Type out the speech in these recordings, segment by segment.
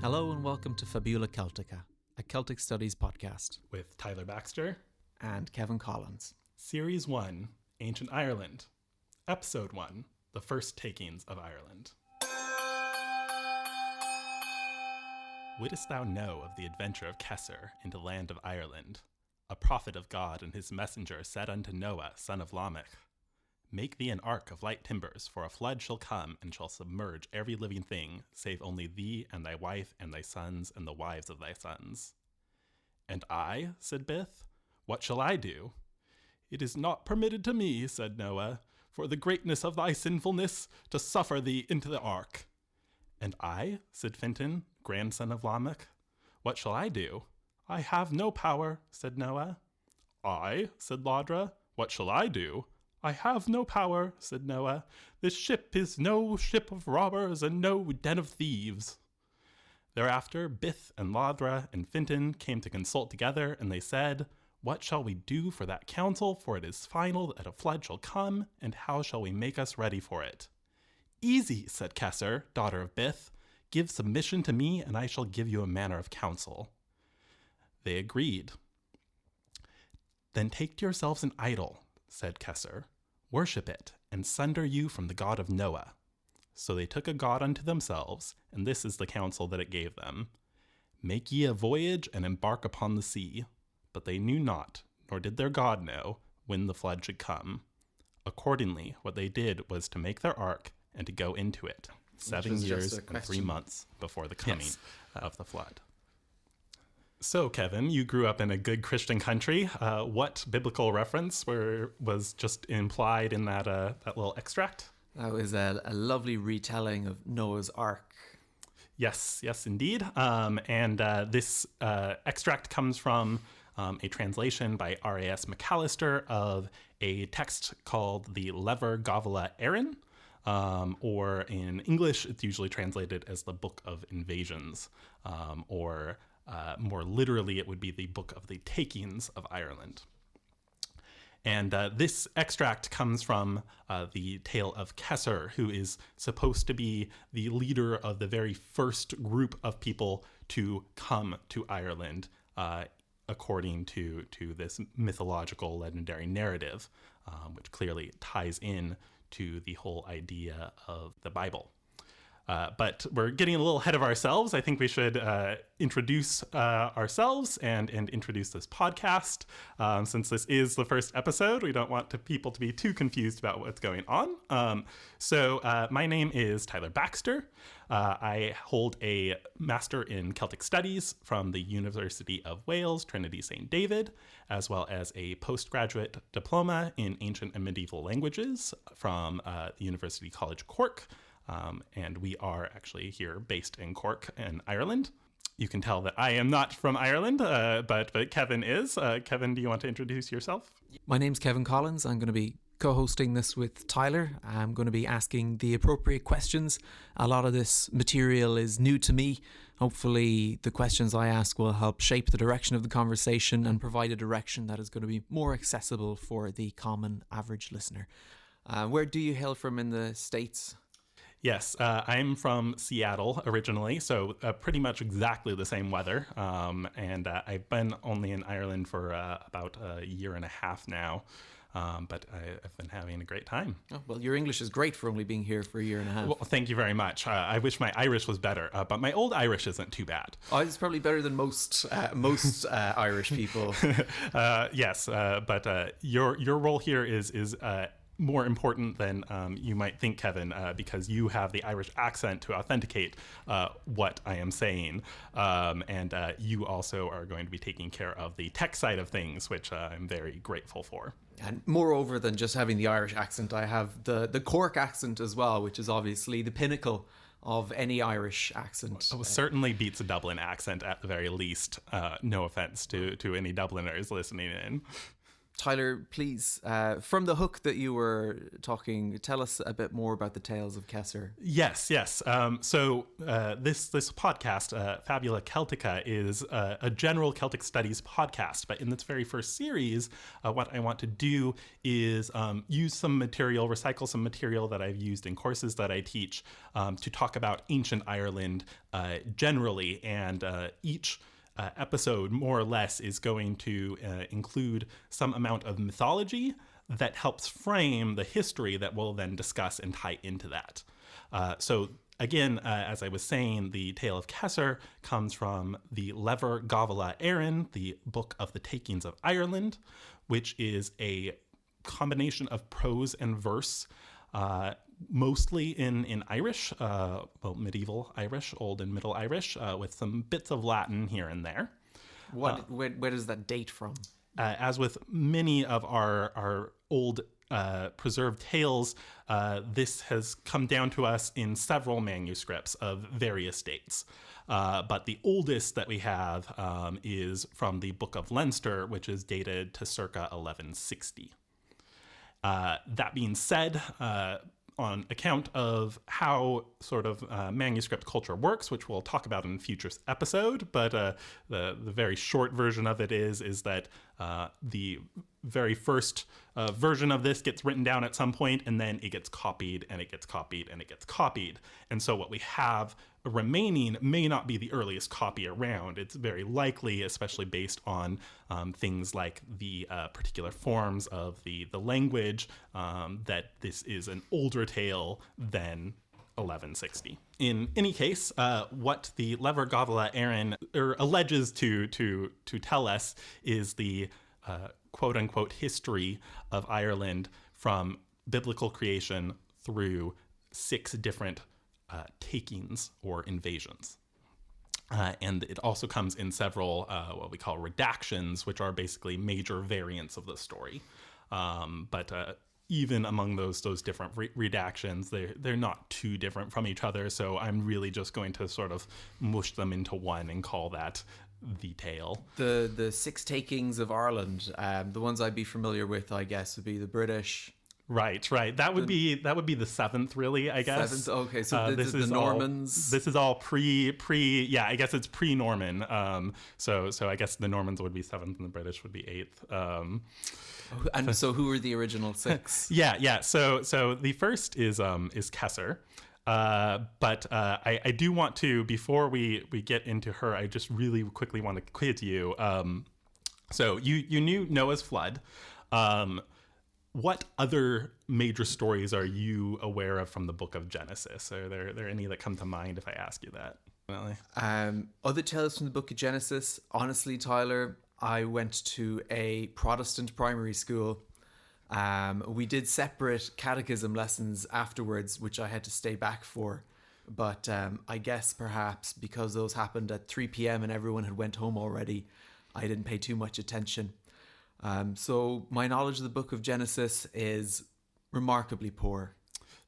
Hello and welcome to Fabula Celtica, a Celtic Studies podcast. With Tyler Baxter And Kevin Collins. Series 1, Ancient Ireland. Episode 1, The First Takings of Ireland. Wouldst thou know of the adventure of Kesser into the land of Ireland? A prophet of God and his messenger said unto Noah, son of Lamech, Make thee an ark of light timbers, for a flood shall come and shall submerge every living thing, save only thee and thy wife and thy sons and the wives of thy sons. And I, said Bith, what shall I do? It is not permitted to me, said Noah, for the greatness of thy sinfulness, to suffer thee into the ark. And I, said Fintan, grandson of Lamech, what shall I do? I have no power, said Noah. I, said Laudra, what shall I do? I have no power, said Noah. This ship is no ship of robbers and no den of thieves. Thereafter, Bith and Laudra and Fintan came to consult together, and they said, What shall we do for that council? For it is final that a flood shall come, and how shall we make us ready for it? Easy, said Kesser, daughter of Bith. Give submission to me, and I shall give you a manner of counsel. They agreed. Then take to yourselves an idol, said Kesser, worship it, and sunder you from the God of Noah. So they took a god unto themselves, and this is the counsel that it gave them. Make ye a voyage, and embark upon the sea. But they knew not, nor did their god know, when the flood should come. Accordingly, what they did was to make their ark, and to go into it, 7 years and 3 months before the coming of the flood. So, Kevin, you grew up in a good Christian country. What biblical reference was just implied in that little extract? That was a lovely retelling of Noah's Ark. Yes, indeed. And this extract comes from a translation by R.A.S. Macalister of a text called the Lebor Gabála Érenn, or in English, it's usually translated as the Book of Invasions, or more literally, it would be the Book of the Takings of Ireland. And this extract comes from the tale of Kesser, who is supposed to be the leader of the very first group of people to come to Ireland, according to this mythological legendary narrative, which clearly ties in to the whole idea of the Bible. But we're getting a little ahead of ourselves. I think we should introduce ourselves and introduce this podcast. Since this is the first episode, we don't want people to be too confused about what's going on. So my name is Tyler Baxter. I hold a Master in Celtic Studies from the University of Wales, Trinity St. David, as well as a postgraduate diploma in Ancient and Medieval Languages from the University College Cork. And we are actually here based in Cork in Ireland. You can tell that I am not from Ireland, but Kevin is. Kevin, do you want to introduce yourself? My name's Kevin Collins. I'm going to be co-hosting this with Tyler. I'm going to be asking the appropriate questions. A lot of this material is new to me. Hopefully the questions I ask will help shape the direction of the conversation and provide a direction that is going to be more accessible for the common average listener. Where do you hail from in the States? Yes, I'm from Seattle originally, so pretty much exactly the same weather. And I've been only in Ireland for about a year and a half now, but I've been having a great time. Oh, well, your English is great for only being here for a year and a half. Well, thank you very much. I wish my Irish was better, but my old Irish isn't too bad. Oh, it's probably better than most Irish people. Yes, but your role here is more important than you might think, Kevin, because you have the Irish accent to authenticate what I am saying. And you also are going to be taking care of the tech side of things, which I'm very grateful for. And moreover than just having the Irish accent, I have the Cork accent as well, which is obviously the pinnacle of any Irish accent. It certainly beats a Dublin accent at the very least. No offense to any Dubliners listening in. Tyler, please, from the hook that you were talking, tell us a bit more about the Tales of Kesser. Yes. So this podcast, Fabula Celtica, is a general Celtic studies podcast. But in its very first series, what I want to do is use some material, recycle some material that I've used in courses that I teach to talk about ancient Ireland generally, and each episode, more or less, is going to include some amount of mythology that helps frame the history that we'll then discuss and tie into that. So again, as I was saying, the Tale of Kesser comes from the Lebor, Gabála, Érenn, the Book of the Takings of Ireland, which is a combination of prose and verse, mostly in Irish, medieval Irish, Old and Middle Irish, with some bits of Latin here and there. Where does that date from? As with many of our old preserved tales, this has come down to us in several manuscripts of various dates. But the oldest that we have is from the Book of Leinster, which is dated to circa 1160. That being said, on account of how sort of manuscript culture works, which we'll talk about in a future episode, but the very short version of it is that the very first version of this gets written down at some point, and then it gets copied, and it gets copied, and it gets copied. And so what we have remaining may not be the earliest copy around. It's very likely, especially based on things like the particular forms of the language, that this is an older tale than 1160. In any case, what the Lebor, Gabála, Érenn alleges to tell us is the quote-unquote history of Ireland from biblical creation through 6 different takings or invasions. And it also comes in several what we call redactions, which are basically major variants of the story. But even among those different redactions, they're not too different from each other. So I'm really just going to sort of mush them into one and call that the tale. The 6 takings of Ireland, the ones I'd be familiar with, I guess, would be the British. Right. That would be the 7th, really, I guess. 7th, okay. So this is the Normans. This is all pre. Yeah, I guess it's pre-Norman. So I guess the Normans would be 7th and the British would be 8th. And so who were the original 6? Yeah. So the first is Kesser. But I do want to, before we get into her, I just really quickly want to quiz you. So you knew Noah's flood. What other major stories are you aware of from the Book of Genesis? Are there any that come to mind if I ask you that? Really? Other tales from the Book of Genesis, honestly, Tyler, I went to a Protestant primary school. We did separate catechism lessons afterwards, which I had to stay back for. But I guess perhaps because those happened at 3 p.m. and everyone had went home already, I didn't pay too much attention. So my knowledge of the Book of Genesis is remarkably poor.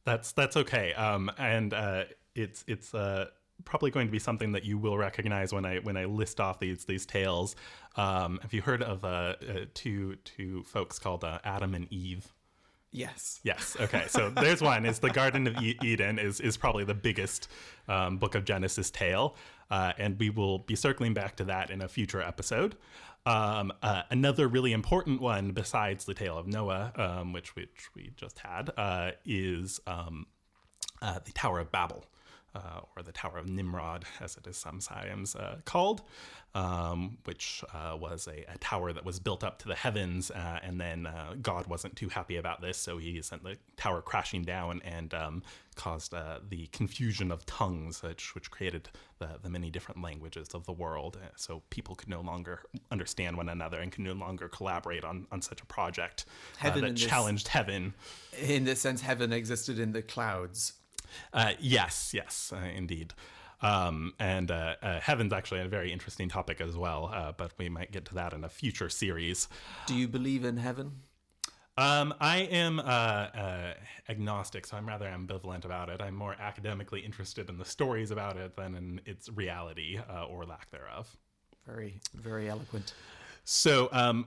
That's okay. And it's probably going to be something that you will recognize when I list off these tales. Have you heard of two folks called Adam and Eve? Yes. Okay. So there's one. It's the Garden of Eden is probably the biggest Book of Genesis tale, and we will be circling back to that in a future episode. Another really important one besides the tale of Noah, which we just had, is the Tower of Babel. Or the Tower of Nimrod, as it is sometimes called, which was a tower that was built up to the heavens, and then God wasn't too happy about this, so he sent the tower crashing down and caused the confusion of tongues, which created the many different languages of the world, so people could no longer understand one another and could no longer collaborate on such a project that challenged heaven. In this sense, heaven existed in the clouds. Yes, indeed. And heaven's actually a very interesting topic as well, but we might get to that in a future series. Do you believe in heaven? I am agnostic, so I'm rather ambivalent about it. I'm more academically interested in the stories about it than in its reality or lack thereof. Very, very eloquent. So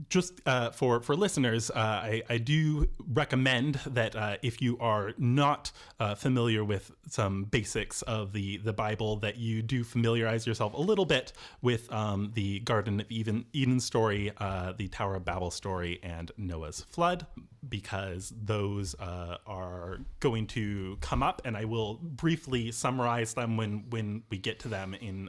Just for listeners, I do recommend that if you are not familiar with some basics of the Bible, that you do familiarize yourself a little bit with the Garden of Eden story, the Tower of Babel story, and Noah's flood, because those are going to come up, and I will briefly summarize them when we get to them in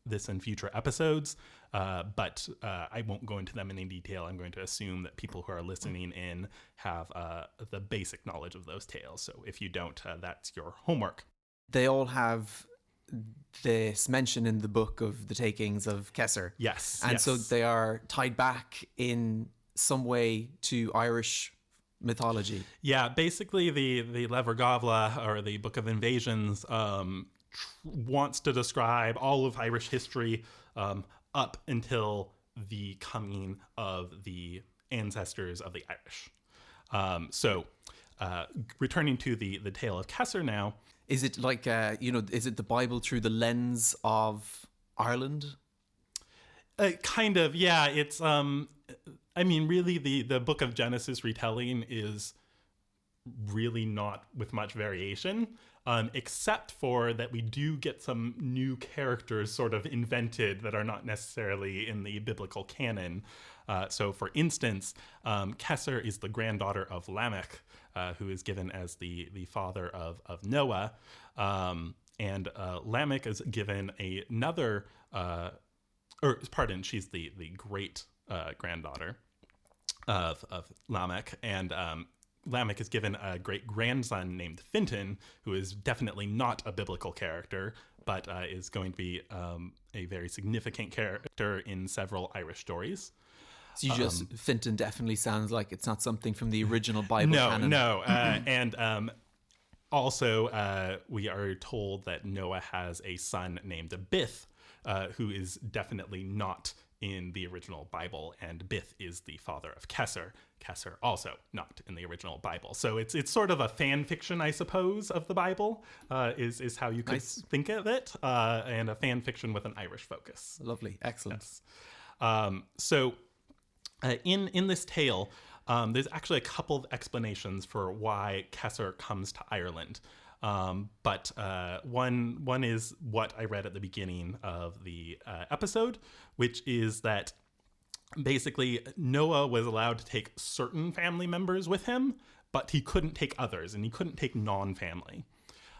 this and future episodes. But I won't go into them in any detail. I'm going to assume that people who are listening in have the basic knowledge of those tales. So if you don't, that's your homework. They all have this mention in the book of the takings of Kesser. Yes. And so they are tied back in some way to Irish mythology. Yeah, basically the Lebor Gabála, or the Book of Invasions, wants to describe all of Irish history up until the coming of the ancestors of the Irish. So returning to the tale of Kesser now. Is it like, is it the Bible through the lens of Ireland? Kind of, yeah. It's, really the Book of Genesis retelling is really not with much variation. Except for that we do get some new characters sort of invented that are not necessarily in the biblical canon. So, for instance, Kesser is the granddaughter of Lamech, who is given as the father of Noah. And Lamech is given another, she's the great granddaughter of Lamech. And Lamech is given a great grandson named Fintan, who is definitely not a biblical character, but is going to be a very significant character in several Irish stories. So Fintan definitely sounds like it's not something from the original Bible canon. No. And also, we are told that Noah has a son named Bith, who is definitely not in the original Bible, and Bith is the father of Kesser. Kesser also not in the original Bible. So it's sort of a fan fiction, I suppose, of the Bible, is how you could think of it, and a fan fiction with an Irish focus. Lovely. Excellent. Yes. So in this tale, there's actually a couple of explanations for why Kesser comes to Ireland. But one is what I read at the beginning of the episode, which is that basically Noah was allowed to take certain family members with him, but he couldn't take others, and he couldn't take non-family.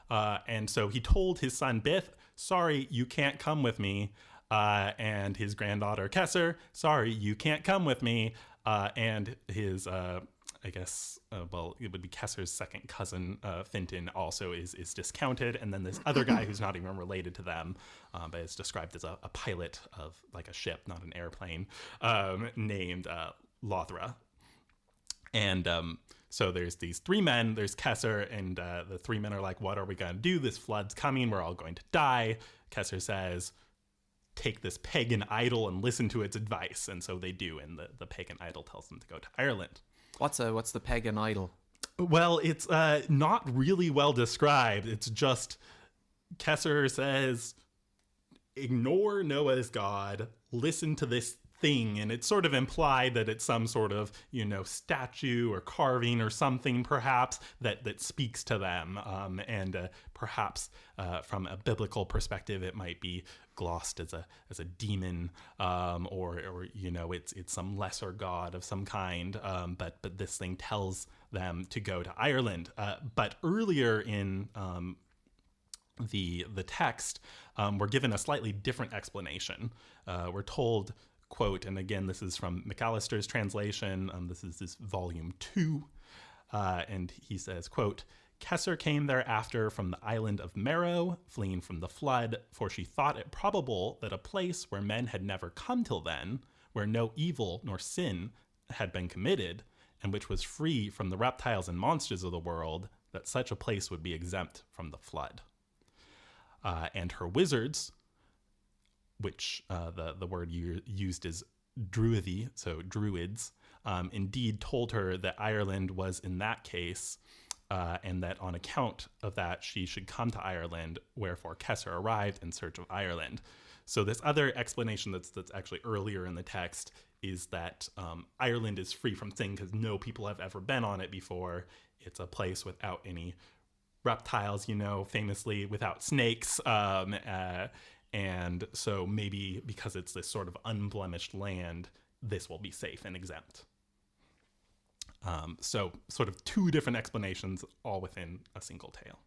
And so he told his son Bith, sorry, you can't come with me. And his granddaughter Kesser, sorry, you can't come with me. And his it would be Kesser's second cousin, Fintan, also is discounted. And then this other guy who's not even related to them, but is described as a pilot of like a ship, not an airplane, named Lothra. And so there's these three men, there's Kesser, and the three men are like, what are we going to do? This flood's coming. We're all going to die. Kesser says, take this pagan idol and listen to its advice. And so they do. And the pagan idol tells them to go to Ireland. What's the pagan idol? Well, it's not really well described. It's just Kesser says, ignore Noah's God, listen to this thing. And it's sort of implied that it's some sort of, statue or carving or something, perhaps, that speaks to them. And perhaps from a biblical perspective, it might be glossed as a demon, or it's some lesser god of some kind. But this thing tells them to go to Ireland. But earlier in the text, we're given a slightly different explanation. We're told, quote, and again, this is from Macalister's translation. This is volume 2. And he says, quote, Kesser came thereafter from the island of Merrow, fleeing from the flood, for she thought it probable that a place where men had never come till then, where no evil nor sin had been committed, and which was free from the reptiles and monsters of the world, that such a place would be exempt from the flood. And her wizards, which the word used is druidy, so druids, indeed told her that Ireland was in that case, and that on account of that she should come to Ireland, wherefore Kesser arrived in search of Ireland. So this other explanation that's actually earlier in the text is that Ireland is free from sin because no people have ever been on it before. It's a place without any reptiles, famously without snakes. And so maybe because it's this sort of unblemished land, this will be safe and exempt. So sort of two different explanations all within a single tale.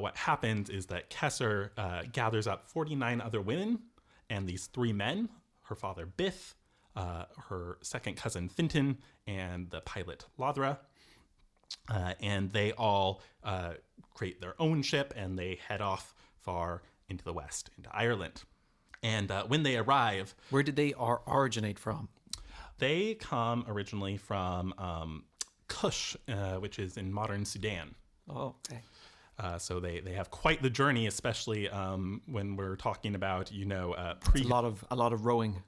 What happens is that Kesser gathers up 49 other women and these 3 men, her father Bith, her second cousin Fintan, and the pilot Laudra. And they all create their own ship and they head off far into the west, into Ireland. And when they arrive... Where did they originate from? They come originally from Kush, which is in modern Sudan. Oh, okay. So they have quite the journey, especially when we're talking about, a lot of rowing.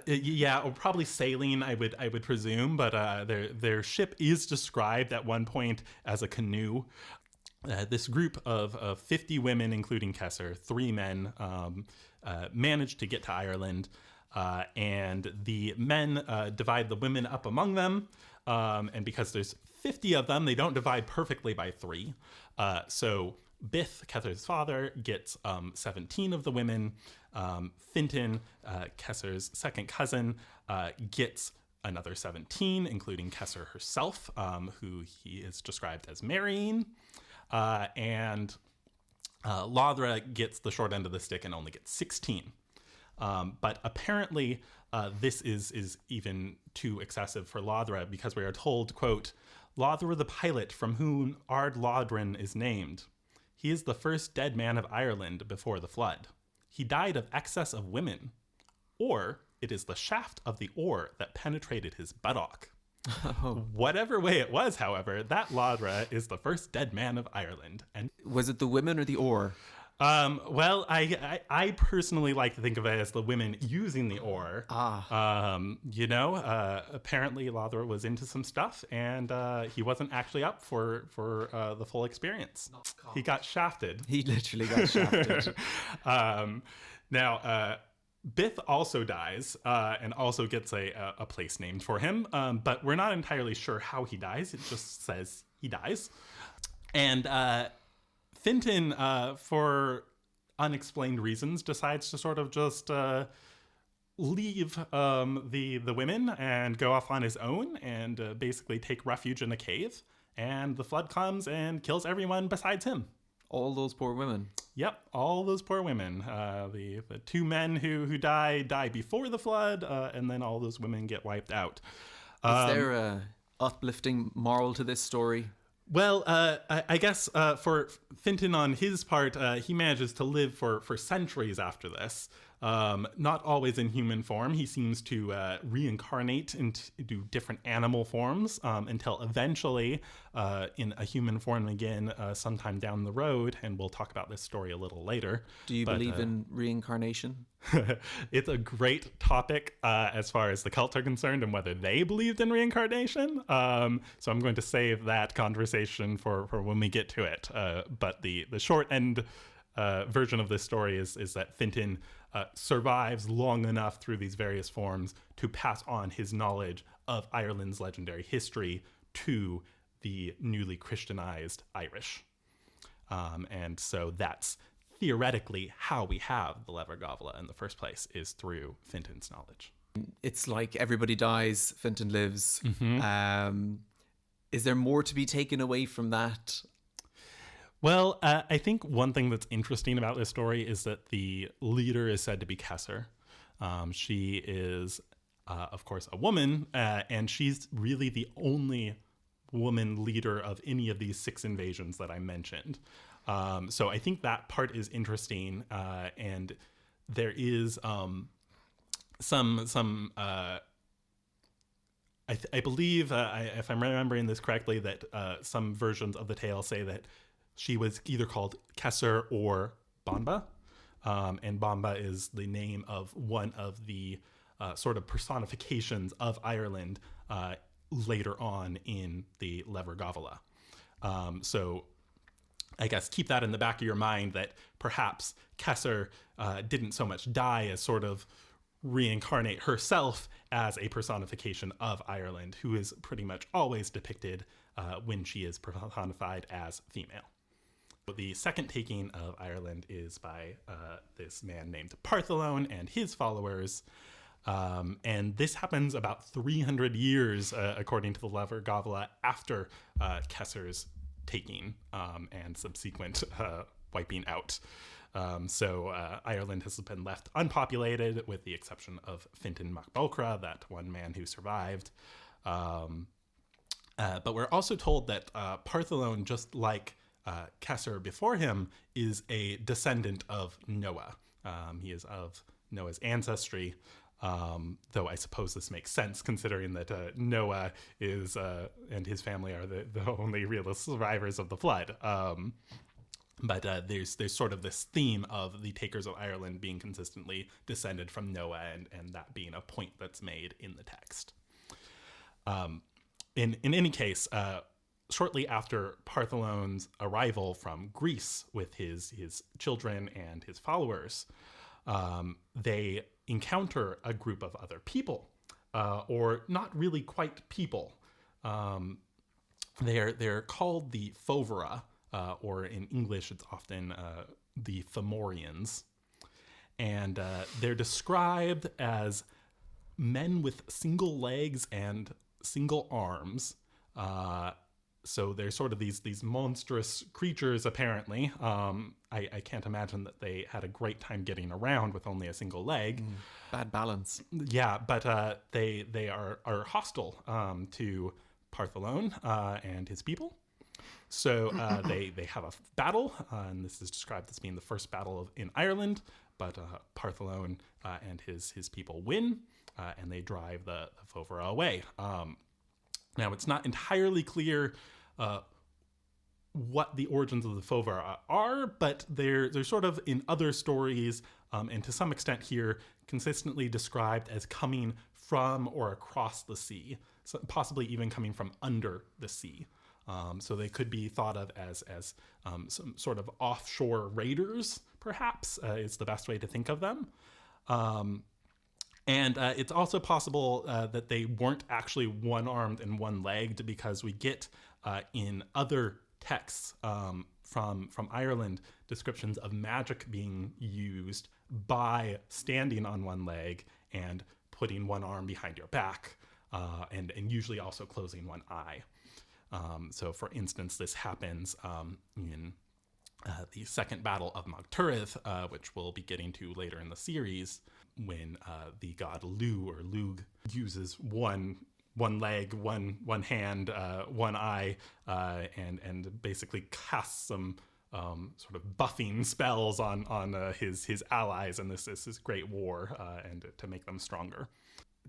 Yeah, or probably sailing, I would presume, but their ship is described at one point as a canoe. This group of 50 women, including Kesser, 3 men, managed to get to Ireland, and the men divide the women up among them, and because there's 50 of them, they don't divide perfectly by 3. So Bith, Kesser's father, gets 17 of the women. Fintan, Kesser's second cousin, gets another 17, including Kesser herself, who he is described as marrying. And Laudra gets the short end of the stick and only gets 16. But apparently this is even too excessive for Laudra, because we are told, quote, "Laudra the pilot, from whom Ard Laudrin is named. He is the first dead man of Ireland before the flood. He died of excess of women, or it is the shaft of the oar that penetrated his buttock." Oh. Whatever way it was, however, that Laudra is the first dead man of Ireland. And was it the women or the oar? Well, I personally like to think of it as the women using the oar. Apparently Laudra was into some stuff, and he wasn't actually up for the full experience. He got shafted. He literally got shafted. Now, Bith also dies, and also gets a place named for him, but we're not entirely sure how he dies. It just says he dies. And Fintan, for unexplained reasons, decides to sort of just leave the women and go off on his own and basically take refuge in a cave. And the flood comes and kills everyone besides him. All those poor women. Yep, all those poor women. The 2 men who die before the flood, and then all those women get wiped out. Is there a uplifting moral to this story? Well, I guess for Fintan on his part, he manages to live for centuries after this. Not always in human form. He seems to reincarnate into different animal forms until eventually in a human form again sometime down the road. And we'll talk about this story a little later. Do you believe in reincarnation? It's a great topic as far as the cults are concerned and whether they believed in reincarnation. So I'm going to save that conversation for when we get to it. But the short end version of this story is that Fintan survives long enough through these various forms to pass on his knowledge of Ireland's legendary history to the newly Christianized Irish. And so that's theoretically how we have the Lebor Gabála in the first place, is through Fintan's knowledge. It's like everybody dies, Fintan lives. Mm-hmm. Is there more to be taken away from that? Well, I think one thing that's interesting about this story is that the leader is said to be Kesser. She is, of course, a woman, and she's really the only woman leader of any of these 6 invasions that I mentioned. So I think that part is interesting, and there is some I believe, if I'm remembering this correctly, that some versions of the tale say that she was either called Kesser or Banba, and Banba is the name of one of the sort of personifications of Ireland later on in the Lebor Gabála. So I guess keep that in the back of your mind, that perhaps Kesser didn't so much die as sort of reincarnate herself as a personification of Ireland, who is pretty much always depicted when she is personified as female. The second taking of Ireland is by this man named Partholón and his followers. And this happens about 300 years, according to the Lebor Gabála, after Kesser's taking and subsequent wiping out. So Ireland has been left unpopulated, with the exception of Fintan Mac Bolcra, that one man who survived. But we're also told that Partholón, just like Kesser before him, is a descendant of Noah. He is of Noah's ancestry, though I suppose this makes sense considering that Noah is and his family are the only real survivors of the flood. But there's sort of this theme of the takers of Ireland being consistently descended from Noah, and that being a point that's made in the text. In any case, shortly after Partholón's arrival from Greece with his children and his followers, they encounter a group of other people, or not really quite people. They're called the Fovera, or in English it's often the Fomorians, and they're described as men with single legs and single arms. So they're sort of these monstrous creatures, apparently. I can't imagine that they had a great time getting around with only a single leg. Bad balance. Yeah, but they are hostile to Partholón and his people. So they have a battle, and this is described as being the first battle in Ireland, but Partholón and his people win, and they drive the Fovera away. Now, it's not entirely clear what the origins of the Fovera are, but they're sort of in other stories, and to some extent here, consistently described as coming from or across the sea, so possibly even coming from under the sea. So they could be thought of as some sort of offshore raiders, perhaps, is the best way to think of them. And it's also possible that they weren't actually one-armed and one-legged, because we get in other texts from Ireland descriptions of magic being used by standing on one leg and putting one arm behind your back, and usually also closing one eye. So, for instance, this happens in the second battle of Magturith, which we'll be getting to later in the series, when the god Lug uses one leg, one hand, one eye, and basically casts some sort of buffing spells on his allies in this great war, and to make them stronger.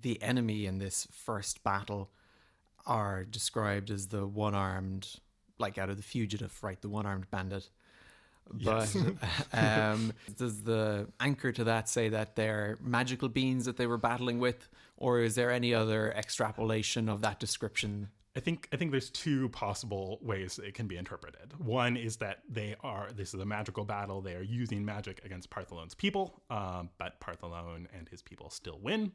The enemy in this first battle are described as the one-armed, like out of The Fugitive, right? The one-armed bandit. But yes. Does the anchor to that say that they're magical beings that they were battling with, or is there any other extrapolation of that description? I think there's two possible ways it can be interpreted. One is that this is a magical battle. They are using magic against Partholón's people, but Partholón and his people still win.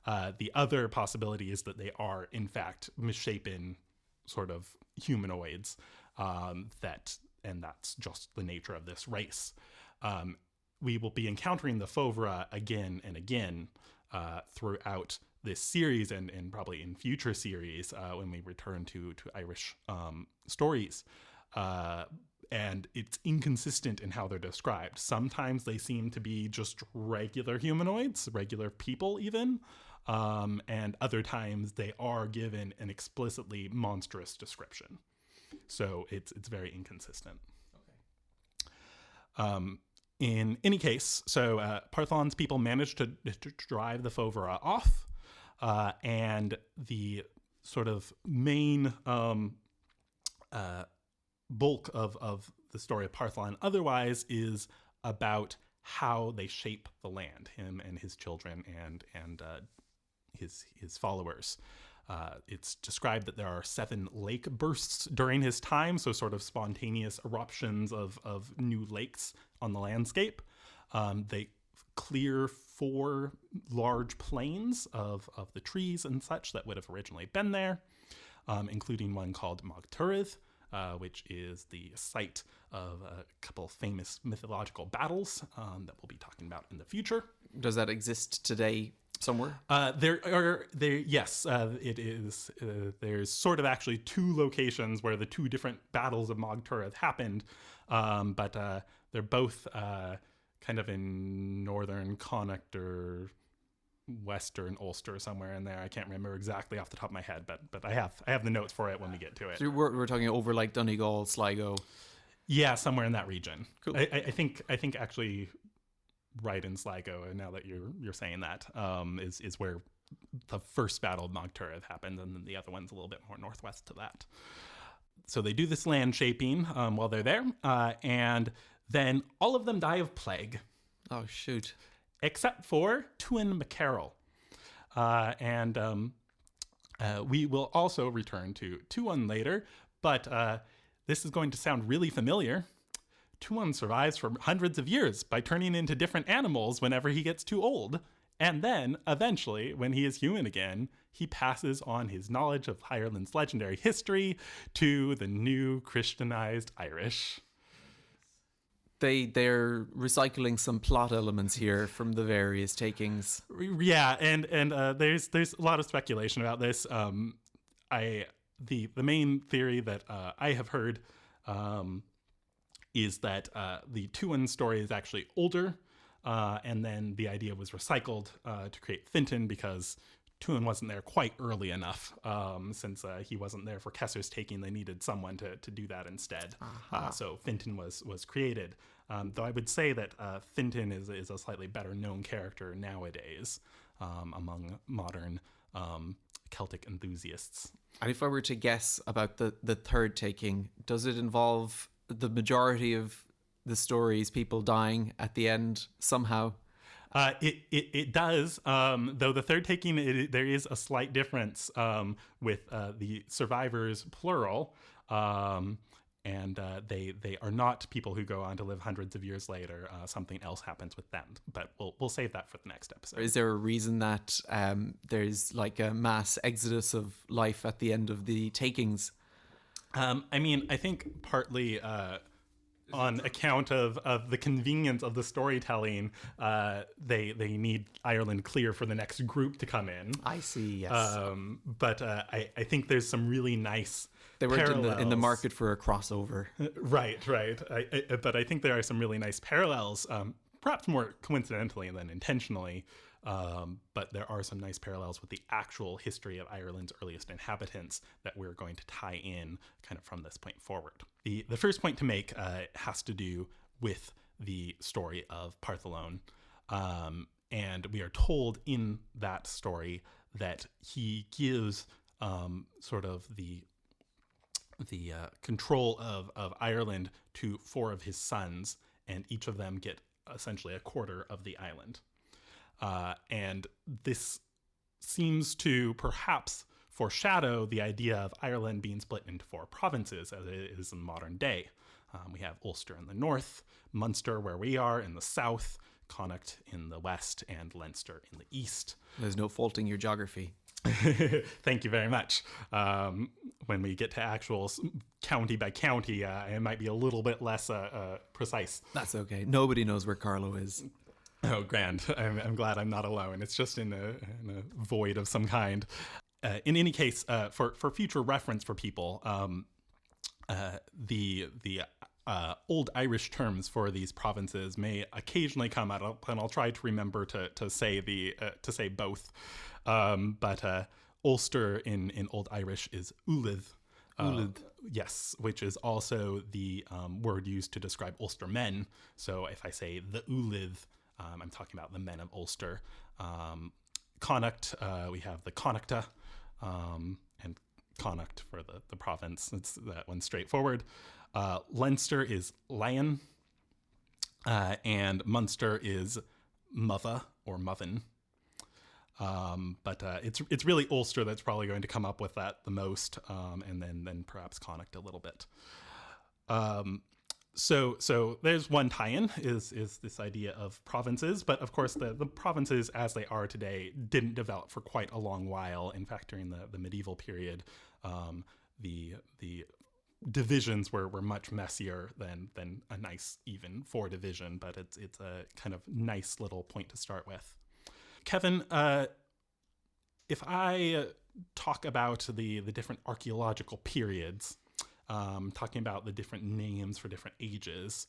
The other possibility is that they are, in fact, misshapen sort of humanoids, and that's just the nature of this race. We will be encountering the Fovera again and again throughout this series, and probably in future series when we return to Irish stories. And it's inconsistent in how they're described. Sometimes they seem to be just regular humanoids, regular people even, and other times they are given an explicitly monstrous description. So it's very inconsistent. Okay. In any case, so Partholón's people managed to drive the Fovera off, and the sort of main bulk of the story of Partholón otherwise is about how they shape the land, him and his children and his followers. It's described that there are 7 lake bursts during his time, so sort of spontaneous eruptions of new lakes on the landscape. They clear 4 large plains of the trees and such that would have originally been there, including one called Magturith, which is the site of a couple famous mythological battles that we'll be talking about in the future. Does that exist today somewhere? Yes, it is. There's sort of actually 2 locations where the 2 different battles of Magturith happened, but they're both kind of in northern Connacht or western Ulster, somewhere in there. I can't remember exactly off the top of my head, but I have the notes for it when we get to it. So we're talking over like Donegal, Sligo. Yeah, somewhere in that region. Cool. I think actually right in Sligo, and now that you're saying that, is where the first battle of Magturith happened, and then the other one's a little bit more northwest to that. So they do this land shaping while they're there, and then all of them die of plague. Oh, shoot. Except for Tuan McCarroll. We will also return to Tuan later, but this is going to sound really familiar. Tuan survives for hundreds of years by turning into different animals whenever he gets too old. And then, eventually, when he is human again, he passes on his knowledge of Ireland's legendary history to the new Christianized Irish. They're recycling some plot elements here from the various takings. Yeah, and there's a lot of speculation about this. The main theory that I have heard is that the Tuan story is actually older, and then the idea was recycled to create Fintan because Tuan wasn't there quite early enough. Since he wasn't there for Kesser's taking, they needed someone to do that instead. So Fintan was created. Though I would say that Fintan is a slightly better known character nowadays among modern Celtic enthusiasts. And if I were to guess about the third taking, does it involve the majority of the stories people dying at the end somehow? It does, though the third taking, there is a slight difference with the survivors, plural, and they are not people who go on to live hundreds of years later. Something else happens with them, but we'll save that for the next episode. Is there a reason that there's like a mass exodus of life at the end of the takings? I think partly on account of the convenience of the storytelling, they need Ireland clear for the next group to come in. I see, yes. But I think there's some really nice They weren't parallels. in the market for a crossover. Right. But I think there are some really nice parallels, perhaps more coincidentally than intentionally, but there are some nice parallels with the actual history of Ireland's earliest inhabitants that we're going to tie in kind of from this point forward. The first point to make has to do with the story of Partholón. And we are told in that story that he gives sort of the control of Ireland to 4 of his sons, and each of them get essentially a quarter of the island. And this seems to perhaps foreshadow the idea of Ireland being split into 4 provinces as it is in modern day. We have Ulster in the north, Munster where we are in the south, Connacht in the west, and Leinster in the east. There's no faulting your geography. Thank you very much. When we get to actual county by county, it might be a little bit less precise. That's okay. Nobody knows where Carlo is. Oh, grand. I'm glad I'm not alone. It's just in a void of some kind. In any case, for future reference for people, the old Irish terms for these provinces may occasionally come out, and I'll try to remember to say both. But Ulster in Old Irish is Ulydd. Ulydd. Yes, which is also the word used to describe Ulster men. So if I say the Ulydd, I'm talking about the men of Ulster. Connacht, we have the Connachta, and Connacht for the province. It's that one's straightforward. Leinster is Lion, and Munster is Motha or Moven. But it's really Ulster that's probably going to come up with that the most, and then perhaps Connacht a little bit. So there's one tie-in is this idea of provinces, but of course the provinces as they are today didn't develop for quite a long while. In fact, during the medieval period, the divisions were much messier than a nice even 4 division, but it's a kind of nice little point to start with. Kevin, if I talk about the different archaeological periods, talking about the different names for different ages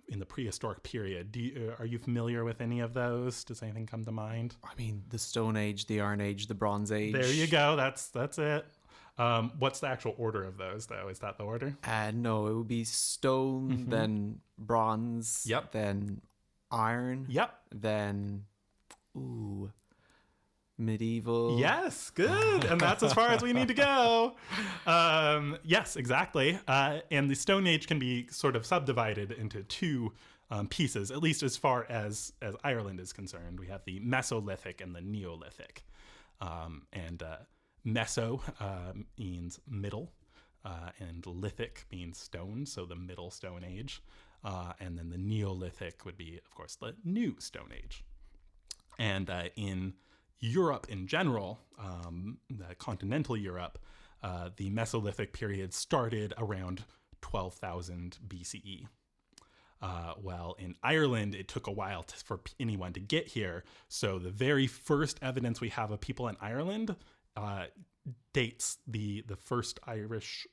in the prehistoric period, are you familiar with any of those? Does anything come to mind? I mean, the Stone Age, the Iron Age, the Bronze Age. There you go. That's it. What's the actual order of those, though? Is that the order? No, it would be stone, then bronze, Yep. then iron, Yep. then medieval. Yes, good. And that's as far as we need to go. Yes, exactly. And the Stone Age can be sort of subdivided into 2 pieces, at least as far as Ireland is concerned. We have the Mesolithic and the Neolithic. And Meso means middle, and lithic means stone, so the Middle Stone Age. And then the Neolithic would be, of course, the New Stone Age. And in Europe in general, the continental Europe, the Mesolithic period started around 12,000 BCE. While in Ireland, it took a while for anyone to get here. So the very first evidence we have of people in Ireland dates the first Irish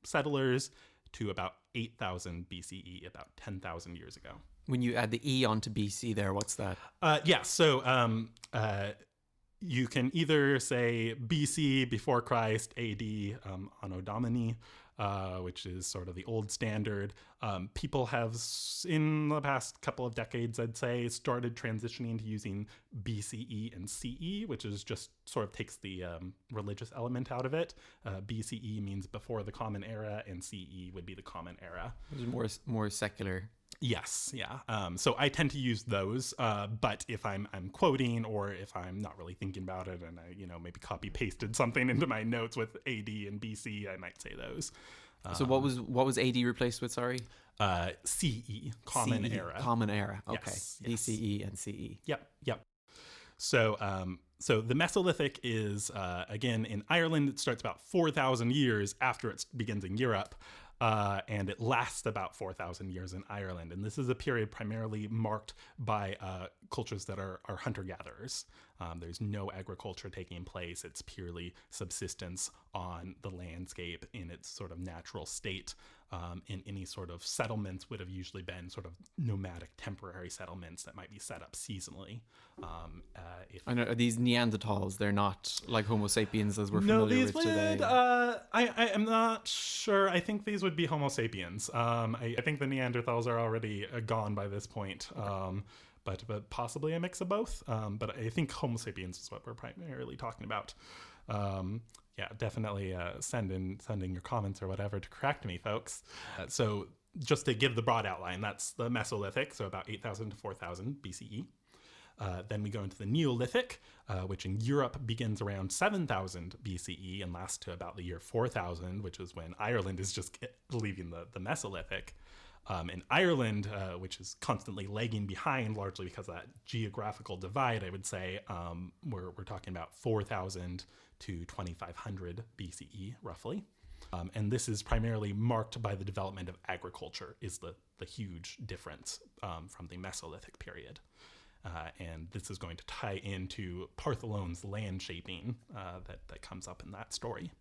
settlers to about 8,000 BCE, about 10,000 years ago. When you add the E onto BC there, what's that? So you can either say BC, before Christ, AD, Anno Domini, which is sort of the old standard. People have, in the past couple of decades, I'd say, started transitioning to using BCE and CE, which is just sort of takes the religious element out of it. BCE means before the Common Era, and CE would be the Common Era. Which is more secular. Yes, yeah. So I tend to use those, but if I'm quoting, or if I'm not really thinking about it, and I maybe copy pasted something into my notes with AD and BC, I might say those. So what was AD replaced with? Sorry, CE, Common Era. Common Era. Okay, Yes. BCE and CE. Yep. So the Mesolithic is again in Ireland. It starts about 4,000 years after it begins in Europe. And it lasts about 4,000 years in Ireland. And this is a period primarily marked by cultures that are hunter-gatherers. There's no agriculture taking place. It's purely subsistence on the landscape in its sort of natural state. In any sort of settlements would have usually been sort of nomadic temporary settlements that might be set up seasonally. I know these Neanderthals, they're not like Homo sapiens as we're familiar with today. I am not sure. I think these would be Homo sapiens. I think the Neanderthals are already gone by this point. But possibly a mix of both. But I think Homo sapiens is what we're primarily talking about. Yeah, definitely sending your comments or whatever to correct me, folks. So just to give the broad outline, that's the Mesolithic, so about 8,000 to 4,000 BCE. Then we go into the Neolithic, which in Europe begins around 7,000 BCE and lasts to about the year 4,000, which is when Ireland is just leaving the Mesolithic. In Ireland, which is constantly lagging behind, largely because of that geographical divide, I would say, we're talking about 4,000 to 2,500 BCE, roughly. And this is primarily marked by the development of agriculture, is the huge difference from the Mesolithic period. And this is going to tie into Partholon's land shaping that comes up in that story.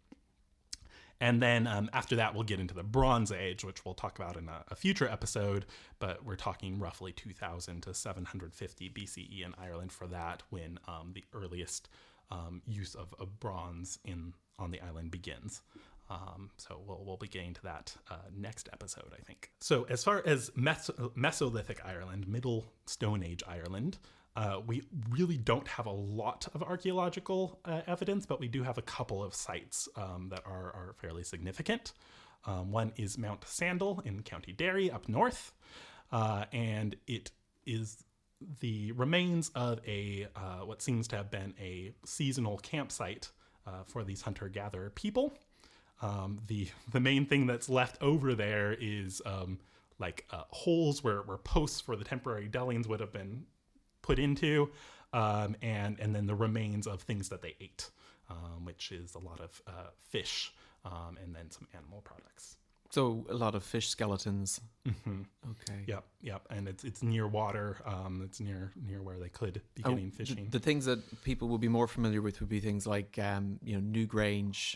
And then after that, we'll get into the Bronze Age, which we'll talk about in a future episode, but we're talking roughly 2000 to 750 BCE in Ireland for that, when the earliest use of bronze on the island begins. So we'll be getting to that next episode, I think. So as far as Mesolithic Ireland, Middle Stone Age Ireland, we really don't have a lot of archaeological evidence, but we do have a couple of sites that are fairly significant. One is Mount Sandal in County Derry up north, and it is the remains of a what seems to have been a seasonal campsite for these hunter-gatherer people. The main thing that's left over there is holes where posts for the temporary dwellings would have been put into, and then the remains of things that they ate, which is a lot of fish, and then some animal products. So a lot of fish skeletons. Mm-hmm. Okay. Yep, and it's near water. It's near where they could be getting fishing. The things that people would be more familiar with would be things like Newgrange.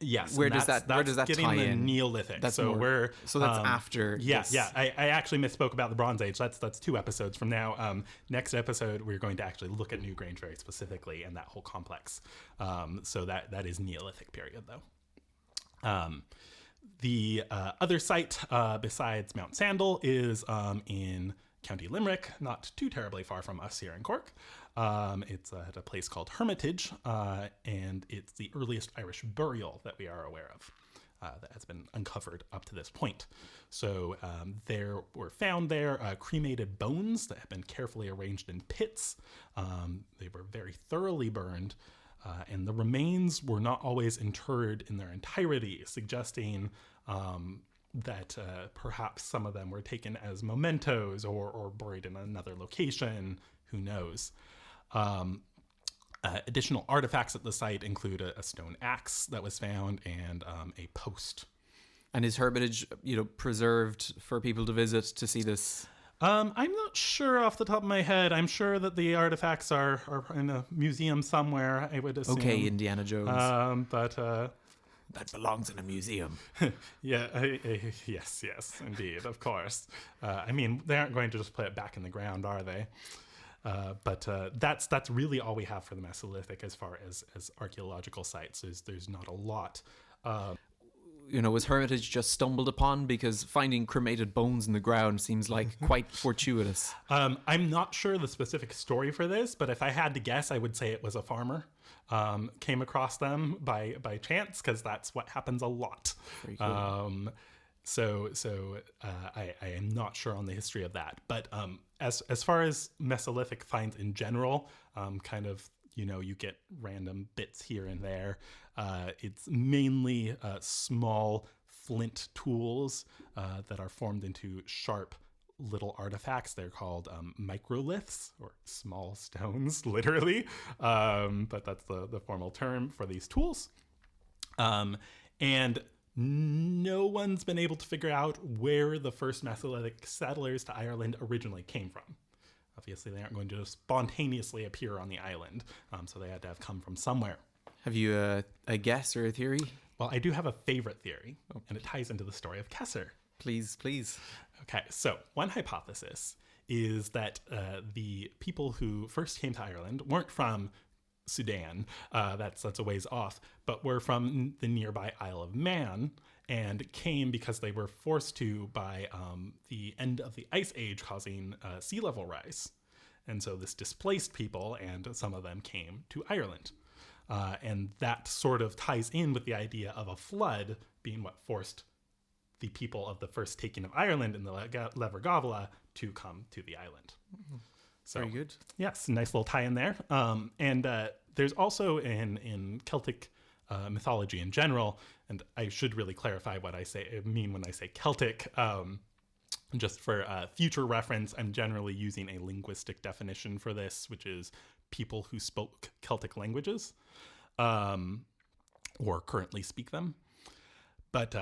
Yes. Where does that getting tie the in? Neolithic. That's so that's after. Yeah, this. yeah. I actually misspoke about the Bronze Age. That's 2 episodes from now. Next episode, we're going to actually look at Newgrange very specifically and that whole complex. So that is Neolithic period, though. The other site besides Mount Sandal is in County Limerick, not too terribly far from us here in Cork. It's at a place called Hermitage, and it's the earliest Irish burial that we are aware of that has been uncovered up to this point. So there were found cremated bones that have been carefully arranged in pits. They were very thoroughly burned. And the remains were not always interred in their entirety, suggesting that perhaps some of them were taken as mementos or buried in another location. Who knows? Additional artifacts at the site include a stone axe that was found and a post. And is Hermitage, preserved for people to visit to see this? I'm not sure off the top of my head. I'm sure that the artifacts are in a museum somewhere, I would assume. Okay, Indiana Jones. But that belongs in a museum. Yeah, yes, indeed, of course. I mean, they aren't going to just put it back in the ground, are they? But that's really all we have for the Mesolithic as far as archaeological sites. There's not a lot. Was Hermitage just stumbled upon? Because finding cremated bones in the ground seems like quite fortuitous. I'm not sure the specific story for this, but if I had to guess, I would say it was a farmer. Came across them by chance, because that's what happens a lot. Very cool. So I am not sure on the history of that. But as far as Mesolithic finds in general, you get random bits here and there. It's mainly small flint tools that are formed into sharp little artifacts. They're called microliths, or small stones, literally. But that's the formal term for these tools. And no one's been able to figure out where the first Mesolithic settlers to Ireland originally came from. Obviously, they aren't going to just spontaneously appear on the island, so they had to have come from somewhere. Have you a guess or a theory? Well, I do have a favorite theory, and it ties into the story of Kesser. Please. Okay, so one hypothesis is that the people who first came to Ireland weren't from Sudan, that's a ways off, but were from the nearby Isle of Man, and came because they were forced to by the end of the Ice Age, causing sea level rise. And so this displaced people, and some of them came to Ireland. And that sort of ties in with the idea of a flood being what forced the people of the first taking of Ireland in the Lebor Gabála to come to the island. Mm-hmm. So, very good. Yes, nice little tie in there. And there's also in Celtic mythology in general, and I should really clarify what I mean when I say Celtic. Just for future reference, I'm generally using a linguistic definition for this, which is people who spoke Celtic languages, or currently speak them. But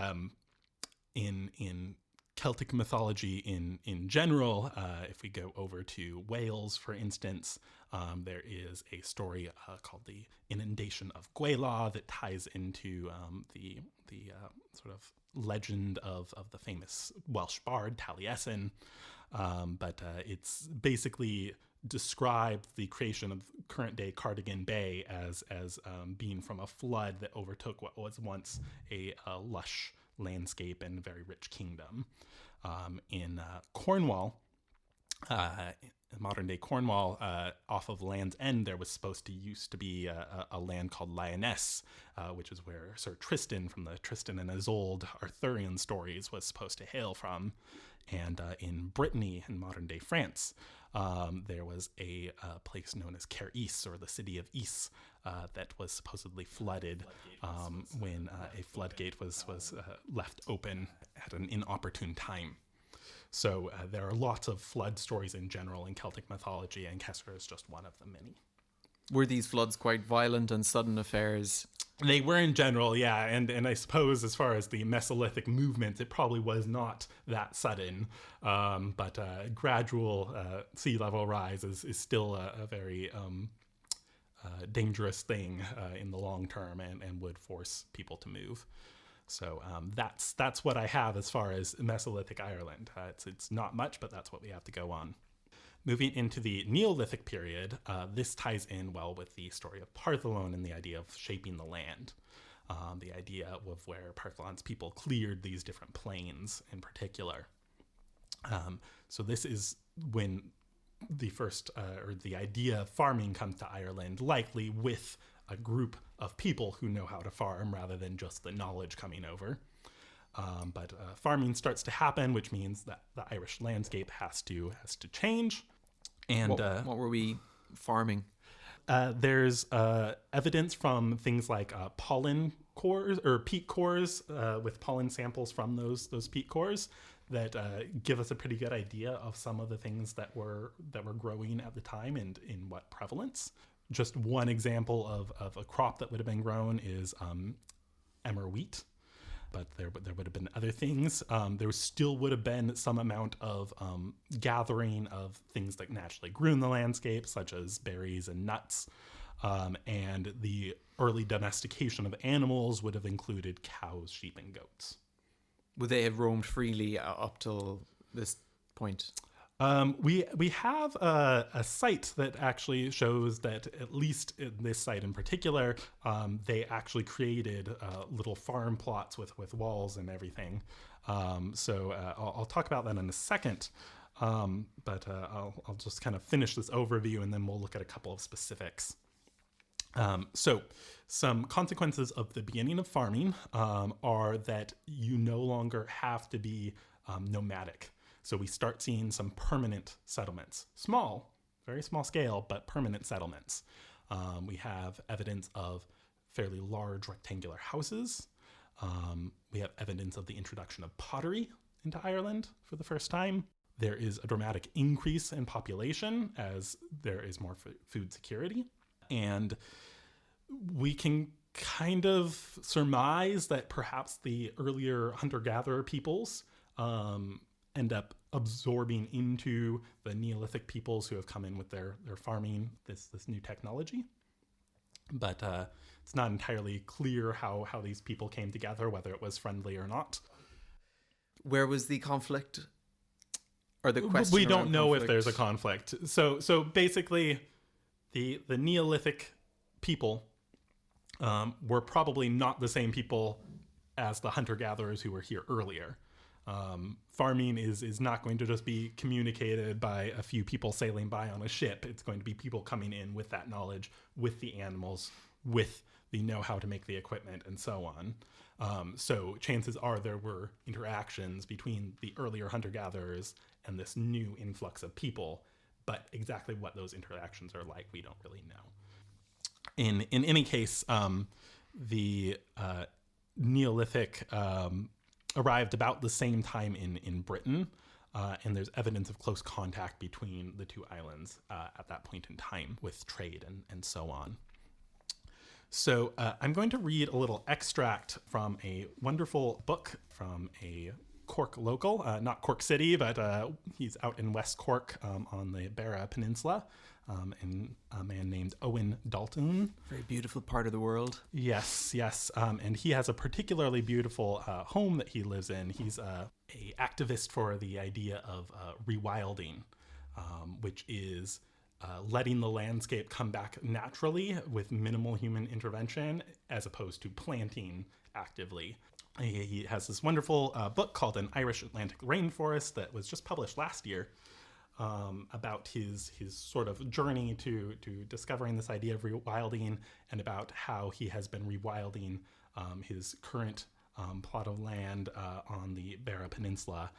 in Celtic mythology in general, if we go over to Wales, for instance, there is a story called the Inundation of Gabála that ties into the sort of legend of the famous Welsh bard Taliesin. But it's basically described the creation of current day Cardigan Bay as being from a flood that overtook what was once a lush landscape and very rich kingdom. In Cornwall, modern-day Cornwall, off of Land's End, there was supposed to used to be a land called Lyonesse, which is where Sir Tristan from the Tristan and Isolde Arthurian stories was supposed to hail from. And in Brittany, in modern-day France, there was a place known as Cair-Is, or the city of Is, that was supposedly flooded when a floodgate was left open at an inopportune time. So there are lots of flood stories in general in Celtic mythology, and Kesser is just one of the many. Were these floods quite violent and sudden affairs? They were in general, yeah, and I suppose as far as the Mesolithic movement, it probably was not that sudden, but gradual sea level rise is still a very dangerous thing in the long term, and would force people to move. So that's what I have as far as Mesolithic Ireland. It's not much, but that's what we have to go on. Moving into the Neolithic period, this ties in well with the story of Partholon and the idea of shaping the land. The idea of where Partholon's people cleared these different plains in particular. So this is when the first, or the idea of farming comes to Ireland, likely with a group of people who know how to farm rather than just the knowledge coming over. But farming starts to happen, which means that the Irish landscape has to change. And what were we farming? There's evidence from things like pollen cores or peat cores with pollen samples from those peat cores that give us a pretty good idea of some of the things that were growing at the time and in what prevalence. Just one example of a crop that would have been grown is emmer wheat, but there would have been other things. There still would have been some amount of gathering of things that naturally grew in the landscape, such as berries and nuts. And the early domestication of animals would have included cows, sheep, and goats. Would they have roamed freely up till this point? We have a site that actually shows that, at least in this site in particular, they actually created little farm plots with walls and everything. So I'll talk about that in a second, but I'll just kind of finish this overview and then we'll look at a couple of specifics. So some consequences of the beginning of farming are that you no longer have to be nomadic. So we start seeing some permanent settlements. Small, very small scale, but permanent settlements. We have evidence of fairly large rectangular houses. We have evidence of the introduction of pottery into Ireland for the first time. There is a dramatic increase in population as there is more food security. And we can kind of surmise that perhaps the earlier hunter-gatherer peoples end up absorbing into the Neolithic peoples who have come in with their farming, this new technology. But it's not entirely clear how these people came together, whether it was friendly or not. Where was the conflict? Or the question? We don't know if there's a conflict. So basically, the Neolithic people were probably not the same people as the hunter-gatherers who were here earlier. Farming is not going to just be communicated by a few people sailing by on a ship. It's going to be people coming in with that knowledge, with the animals, with the know-how to make the equipment, and so on. So chances are there were interactions between the earlier hunter-gatherers and this new influx of people, but exactly what those interactions are like, we don't really know. In any case, the Neolithic arrived about the same time in Britain, and there's evidence of close contact between the two islands at that point in time with trade and so on. So I'm going to read a little extract from a wonderful book from a Cork local, not Cork City, but he's out in West Cork on the Beara Peninsula, and a man named Owen Daltun. Very beautiful part of the world. Yes. And he has a particularly beautiful home that he lives in. He's a activist for the idea of rewilding, which is letting the landscape come back naturally with minimal human intervention, as opposed to planting actively. He has this wonderful book called An Irish Atlantic Rainforest that was just published last year. about his sort of journey to discovering this idea of rewilding, and about how he has been rewilding his current plot of land on the Beara Peninsula,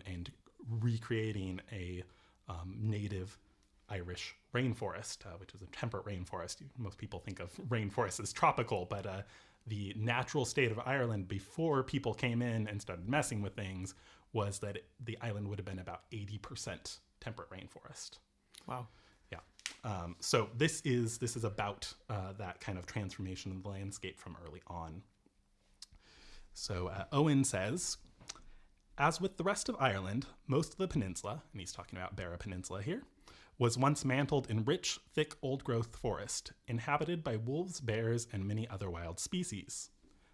and recreating a native Irish rainforest, which is a temperate rainforest. Most people think of rainforest as tropical, but the natural state of Ireland before people came in and started messing with things was that the island would have been about 80% temperate rainforest. Wow. Yeah. So this is about that kind of transformation of the landscape from early on. So Owen says, as with the rest of Ireland, most of the peninsula, and he's talking about Beara Peninsula here, was once mantled in rich, thick, old-growth forest, inhabited by wolves, bears, and many other wild species.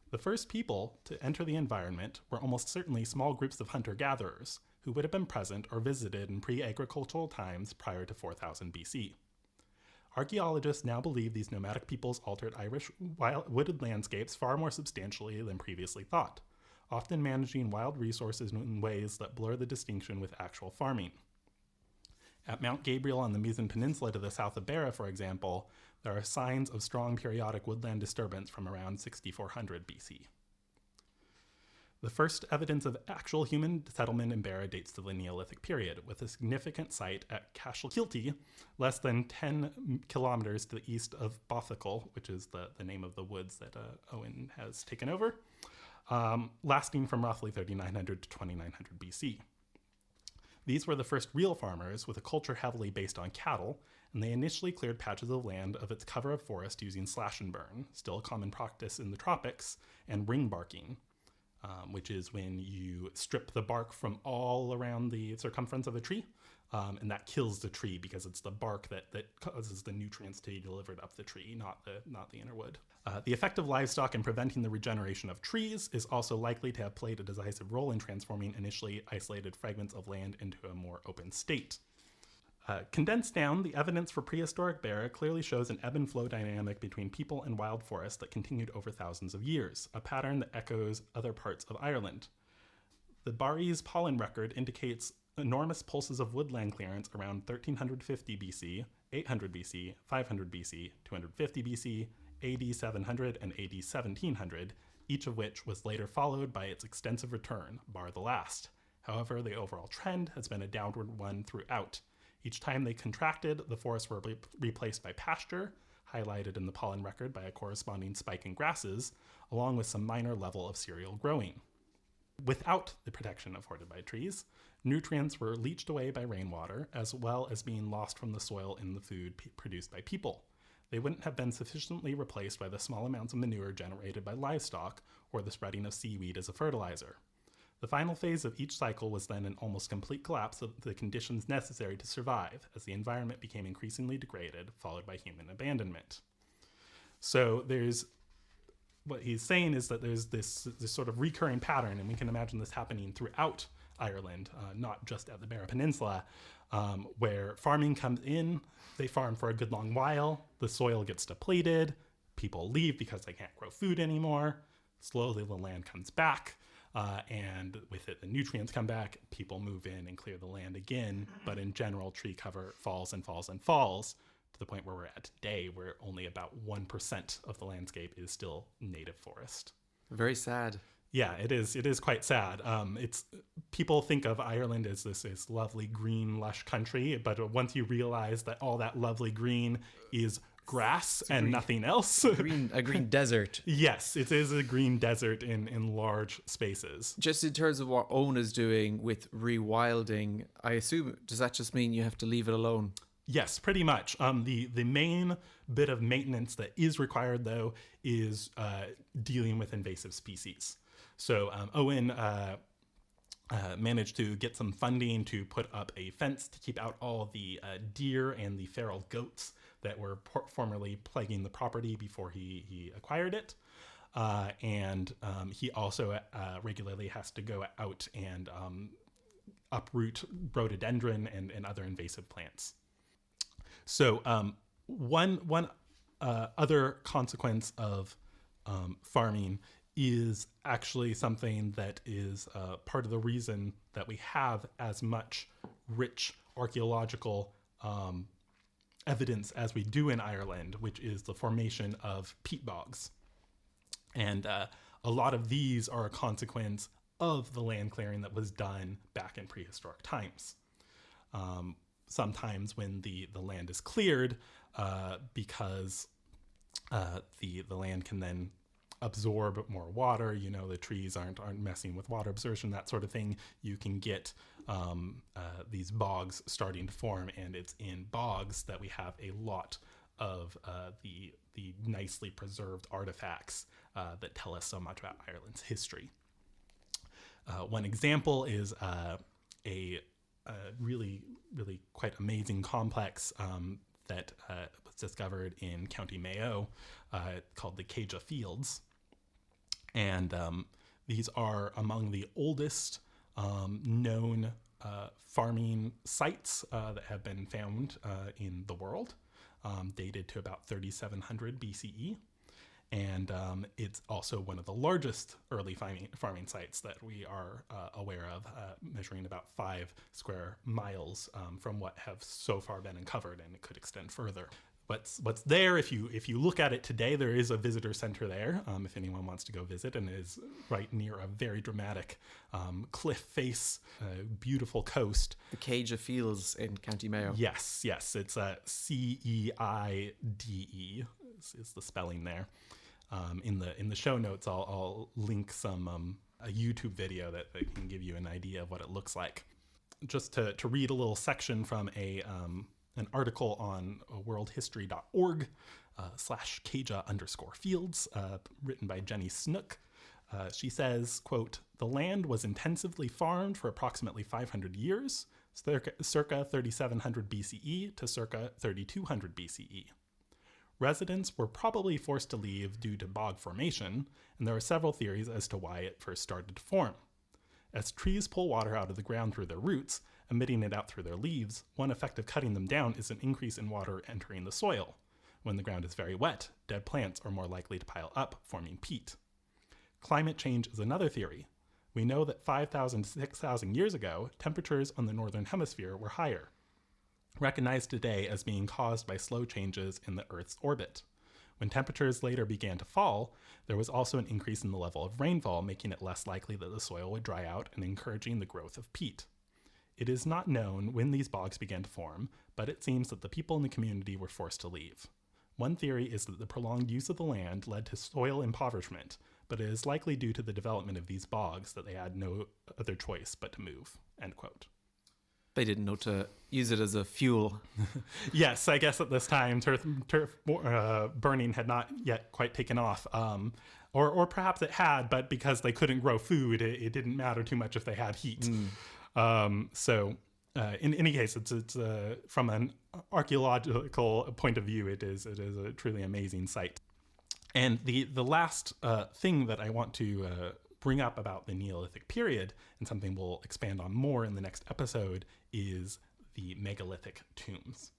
The first people to enter the environment were almost certainly small groups of hunter-gatherers, who would have been present or visited in pre-agricultural times prior to 4000 BC. Archaeologists now believe these nomadic peoples altered Irish wooded landscapes far more substantially than previously thought, often managing wild resources in ways that blur the distinction with actual farming. At Mount Gabriel on the Meath Peninsula to the south of Beara, for example, there are signs of strong periodic woodland disturbance from around 6400 BC. The first evidence of actual human settlement in Beara dates to the Neolithic period, with a significant site at Cashel-Kilty, less than 10 kilometers to the east of Bothical, which is the name of the woods that Owen has taken over, lasting from roughly 3900 to 2900 BC. These were the first real farmers with a culture heavily based on cattle, and they initially cleared patches of land of its cover of forest using slash and burn, still a common practice in the tropics, and ring barking, which is when you strip the bark from all around the circumference of a tree, and that kills the tree because it's the bark that causes the nutrients to be delivered up the tree, not the inner wood. The effect of livestock in preventing the regeneration of trees is also likely to have played a decisive role in transforming initially isolated fragments of land into a more open state. Condensed down, the evidence for prehistoric Beara clearly shows an ebb and flow dynamic between people and wild forest that continued over thousands of years, a pattern that echoes other parts of Ireland. The Barry's pollen record indicates enormous pulses of woodland clearance around 1350 BC, 800 BC, 500 BC, 250 BC, AD 700, and AD 1700, each of which was later followed by its extensive return, bar the last. However, the overall trend has been a downward one throughout. Each time they contracted, the forests were replaced by pasture, highlighted in the pollen record by a corresponding spike in grasses, along with some minor level of cereal growing. Without the protection afforded by trees, nutrients were leached away by rainwater, as well as being lost from the soil in the food produced by people. They wouldn't have been sufficiently replaced by the small amounts of manure generated by livestock or the spreading of seaweed as a fertilizer. The final phase of each cycle was then an almost complete collapse of the conditions necessary to survive, as the environment became increasingly degraded, followed by human abandonment. So what he's saying is that there's this sort of recurring pattern, and we can imagine this happening throughout Ireland, not just at the Beara Peninsula, where farming comes in, they farm for a good long while, the soil gets depleted, people leave because they can't grow food anymore, slowly the land comes back, and with it the nutrients come back, people move in and clear the land again, but in general tree cover falls and falls and falls, to the point where we're at today, where only about 1% of the landscape is still native forest. Very sad. Yeah, it is quite sad. People think of Ireland as this lovely green lush country, but once you realize that all that lovely green is grass and nothing else, a green desert. Yes, it is a green desert in large spaces. Just in terms of what Owen is doing with rewilding, I assume, does that just mean you have to leave it alone? Yes, pretty much. The main bit of maintenance that is required, though, is dealing with invasive species. So Owen managed to get some funding to put up a fence to keep out all the deer and the feral goats that were formerly plaguing the property before he acquired it. And he also regularly has to go out and uproot rhododendron and other invasive plants. So one other consequence of farming is actually something that is part of the reason that we have as much rich archaeological evidence as we do in Ireland, which is the formation of peat bogs. And a lot of these are a consequence of the land clearing that was done back in prehistoric times. Sometimes when the land is cleared, because the land can then absorb more water, the trees aren't messing with water absorption, that sort of thing, you can get these bogs starting to form, and it's in bogs that we have a lot of the nicely preserved artifacts that tell us so much about Ireland's history. One example is a really, really quite amazing complex that was discovered in County Mayo called the Caja Fields. And these are among the oldest known farming sites that have been found in the world, dated to about 3700 BCE. And it's also one of the largest early farming sites that we are aware of, measuring about 5 square miles from what have so far been uncovered, and it could extend further. What's there, if you look at it today, there is a visitor center there, if anyone wants to go visit, and it is right near a very dramatic cliff face, beautiful coast. The Caja Fields in County Mayo. Yes, it's Ceide is the spelling there. In the show notes, I'll link some a YouTube video that can give you an idea of what it looks like. Just to read a little section from an article on worldhistory.org /Caja_fields, written by Jenny Snook. She says, quote, "The land was intensively farmed for approximately 500 years, circa 3700 BCE to circa 3200 BCE. Residents were probably forced to leave due to bog formation, and there are several theories as to why it first started to form. As trees pull water out of the ground through their roots, emitting it out through their leaves, one effect of cutting them down is an increase in water entering the soil. When the ground is very wet, dead plants are more likely to pile up, forming peat. Climate change is another theory. We know that 5,000 to 6,000 years ago, temperatures on the northern hemisphere were higher, recognized today as being caused by slow changes in the Earth's orbit. When temperatures later began to fall, there was also an increase in the level of rainfall, making it less likely that the soil would dry out and encouraging the growth of peat. It is not known when these bogs began to form, but it seems that the people in the community were forced to leave. One theory is that the prolonged use of the land led to soil impoverishment, but it is likely due to the development of these bogs that they had no other choice but to move." End quote. They didn't know to use it as a fuel. Yes, I guess at this time, turf burning had not yet quite taken off. Or perhaps it had, but because they couldn't grow food, it didn't matter too much if they had heat. So in any case, it's from an archaeological point of view, it is a truly amazing site. And the last thing that I want to bring up about the Neolithic period, and something we'll expand on more in the next episode, is the megalithic tombs.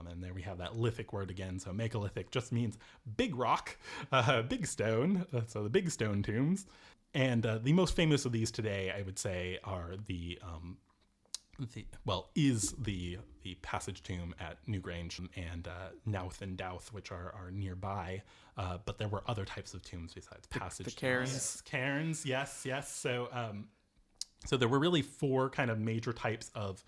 And there we have that lithic word again. So megalithic just means big rock, big stone. So the big stone tombs. And the most famous of these today, I would say, are the Passage Tomb at Newgrange and Knowth and Douth, which are nearby. But there were other types of tombs besides Passage. The cairns. Yes, cairns, yes. So there were really 4 kind of major types of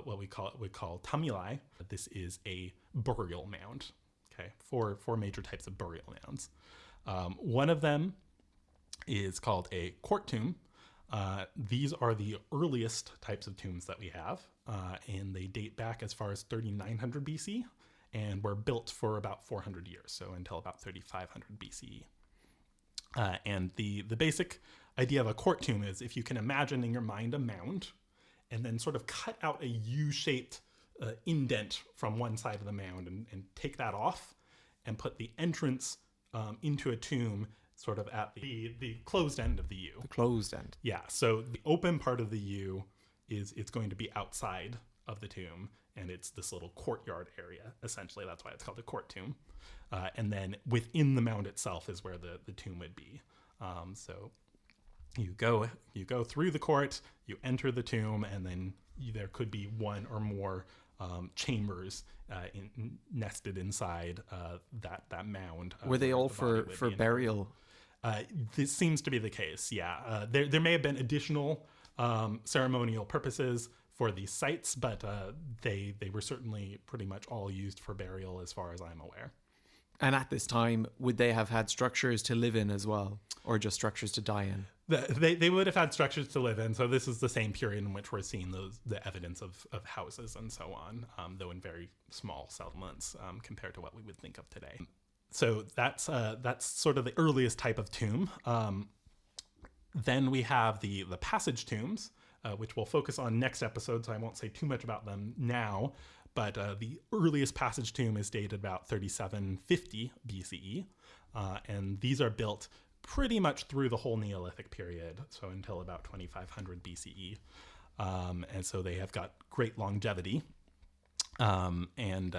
what we call tumuli. This is a burial mound. Okay, 4 major types of burial mounds. One of them is called a court tomb. These are the earliest types of tombs that we have, and they date back as far as 3900 BC and were built for about 400 years, so until about 3500 BCE. And the basic idea of a court tomb is, if you can imagine in your mind a mound and then sort of cut out a U-shaped indent from one side of the mound and take that off and put the entrance into a tomb sort of at the closed end of the U. The closed end. Yeah, so the open part of the U it's going to be outside of the tomb, and it's this little courtyard area, essentially. That's why it's called a court tomb. And then within the mound itself is where the tomb would be. So you go through the court, you enter the tomb, and then there could be one or more chambers nested inside that mound. Were they all the body for would be burial? This seems to be the case, yeah. There may have been additional ceremonial purposes for these sites, but they were certainly pretty much all used for burial as far as I'm aware. And at this time, would they have had structures to live in as well, or just structures to die in? They would have had structures to live in, so this is the same period in which we're seeing the evidence of houses and so on, though in very small settlements compared to what we would think of today. So that's sort of the earliest type of tomb. Then we have the passage tombs, which we'll focus on next episode, so I won't say too much about them now. But the earliest passage tomb is dated about 3750 BCE, and these are built pretty much through the whole Neolithic period, so until about 2500 BCE. And so they have got great longevity. And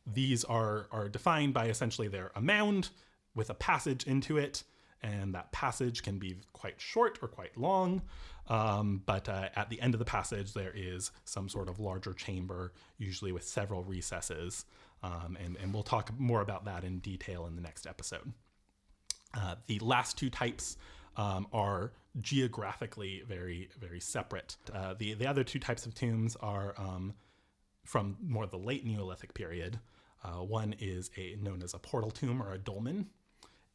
these are defined by essentially they're a mound with a passage into it, and that passage can be quite short or quite long. But at the end of the passage, there is some sort of larger chamber, usually with several recesses. And we'll talk more about that in detail in the next episode. The last two types are geographically very, very separate. The other two types of tombs are from more the late Neolithic period. One is known as a portal tomb or a dolmen.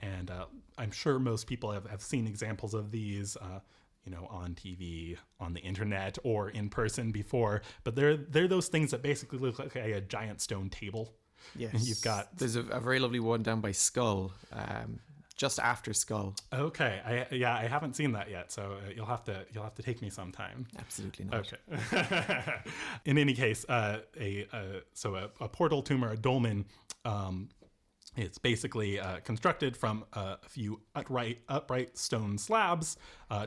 And I'm sure most people have seen examples of these, on TV, on the internet, or in person before. But they're those things that basically look like a giant stone table. Yes. There's a very lovely one down by Skull, just after Skull. Okay, I haven't seen that yet, so you'll have to take me sometime. Absolutely not. Okay. In any case, a portal tomb or a dolmen. It's basically constructed from a few upright stone slabs,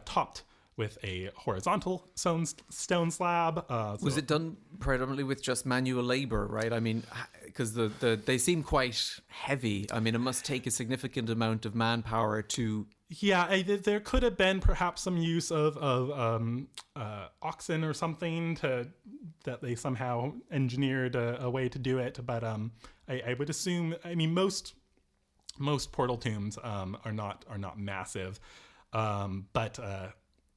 topped with a horizontal stone slab. Was it done predominantly with just manual labor, right? I mean, because they seem quite heavy. I mean, it must take a significant amount of manpower to... Yeah, there could have been perhaps some use of oxen or something that they somehow engineered a way to do it. But I would assume, I mean, most portal tombs are not massive, but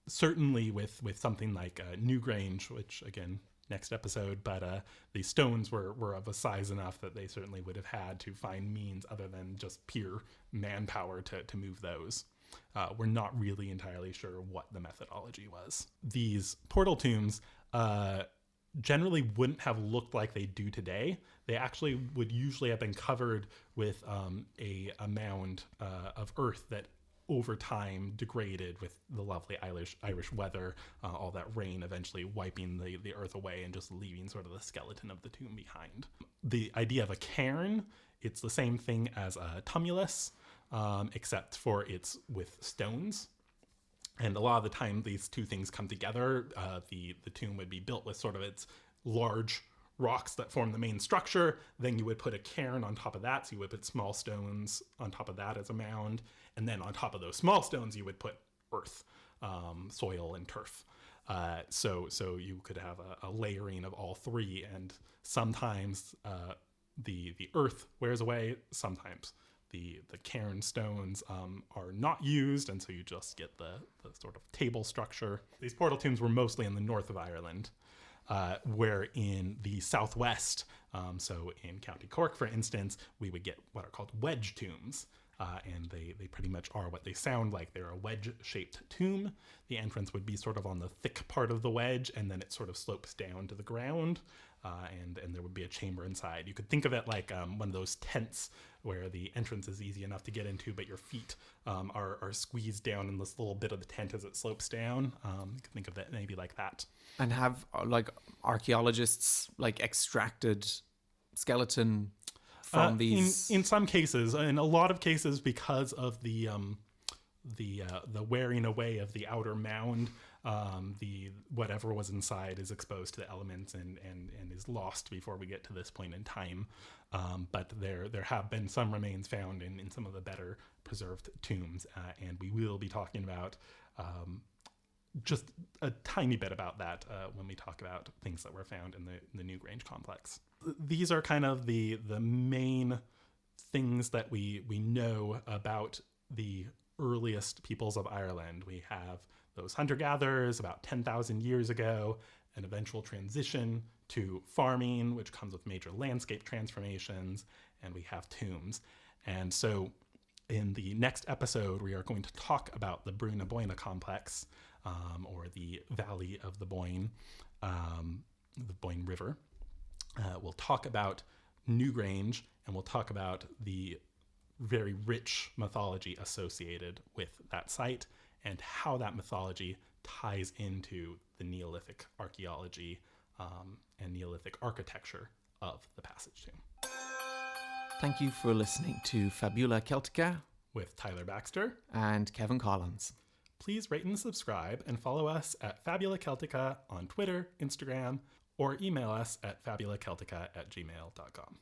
certainly with something like Newgrange, which again next episode, but the stones were of a size enough that they certainly would have had to find means other than just pure manpower to move those. We're not really entirely sure what the methodology was. These portal tombs generally wouldn't have looked like they do today. They actually would usually have been covered with a mound of earth that over time degraded with the lovely Irish weather, all that rain eventually wiping the earth away and just leaving sort of the skeleton of the tomb behind. The idea of a cairn, it's the same thing as a tumulus, except for it's with stones. And a lot of the time these two things come together. The tomb would be built with sort of its large rocks that form the main structure. Then you would put a cairn on top of that. So you would put small stones on top of that as a mound. And then on top of those small stones, you would put earth, soil, and turf. So you could have a layering of all three. And sometimes the earth wears away. Sometimes the cairn stones are not used, and so you just get the sort of table structure. These portal tombs were mostly in the north of Ireland, where in the southwest, so in County Cork, for instance, we would get what are called wedge tombs. And they pretty much are what they sound like. They're a wedge-shaped tomb. The entrance would be sort of on the thick part of the wedge, and then it sort of slopes down to the ground, and there would be a chamber inside. You could think of it like one of those tents where the entrance is easy enough to get into, but your feet are squeezed down in this little bit of the tent as it slopes down. You could think of it maybe like that. And have archaeologists extracted skeleton from these? In some cases, in a lot of cases, because of the wearing away of the outer mound, the whatever was inside is exposed to the elements and is lost before we get to this point in time. But there have been some remains found in some of the better preserved tombs, and we will be talking about just a tiny bit about that when we talk about things that were found in the Newgrange complex. These are kind of the main things that we know about the earliest peoples of Ireland. We have those hunter-gatherers about 10,000 years ago, an eventual transition to farming, which comes with major landscape transformations, and we have tombs. And so in the next episode, we are going to talk about the Brúna Boina complex, or the Valley of the Boyne River. We'll talk about Newgrange, and we'll talk about the very rich mythology associated with that site and how that mythology ties into the Neolithic archaeology and Neolithic architecture of the Passage Tomb. Thank you for listening to Fabula Celtica With Tyler Baxter and Kevin Collins. Please rate and subscribe and follow us at Fabula Celtica on Twitter, Instagram, or email us at fabulaceltica@gmail.com.